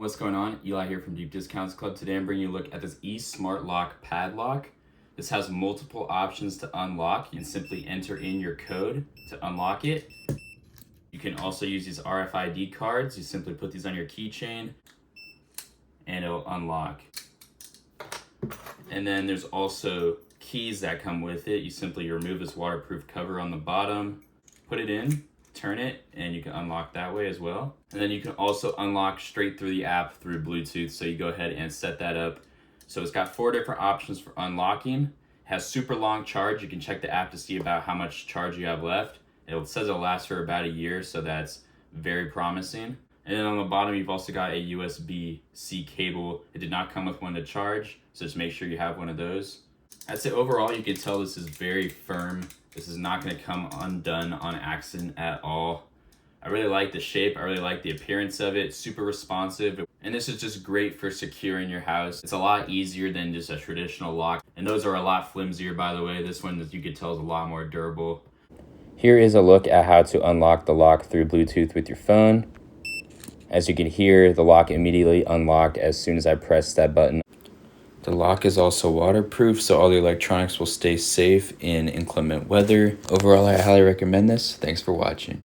What's going on? Eli here from Deep Discounts Club. Today I'm bringing you a look at this eSmart lock padlock. This has multiple options to unlock. You can simply enter in your code to unlock it. You can also use these RFID cards. You simply put these on your keychain and it'll unlock. And then there's also keys that come with it. You simply remove this waterproof cover on the bottom, put it in, turn it, and you can unlock that way as well. And then you can also unlock straight through the app through Bluetooth. So you go ahead and set that up. So it's got 4 different options for unlocking. It has super long charge. You can check the app to see about how much charge you have left. It says it'll last for about a year, so that's very promising. And then on the bottom, you've also got a USB-C cable. It did not come with one to charge, so just make sure you have one of those. I'd say overall, you can tell this is very firm. This is not going to come undone on accident at all. I really like the shape. I really like the appearance of it. It's super responsive. And this is just great for securing your house. It's a lot easier than just a traditional lock. And those are a lot flimsier, by the way. This one, as you can tell, is a lot more durable. Here is a look at how to unlock the lock through Bluetooth with your phone. As you can hear, the lock immediately unlocked as soon as I press that button. The lock is also waterproof, so all the electronics will stay safe in inclement weather. Overall, I highly recommend this. Thanks for watching.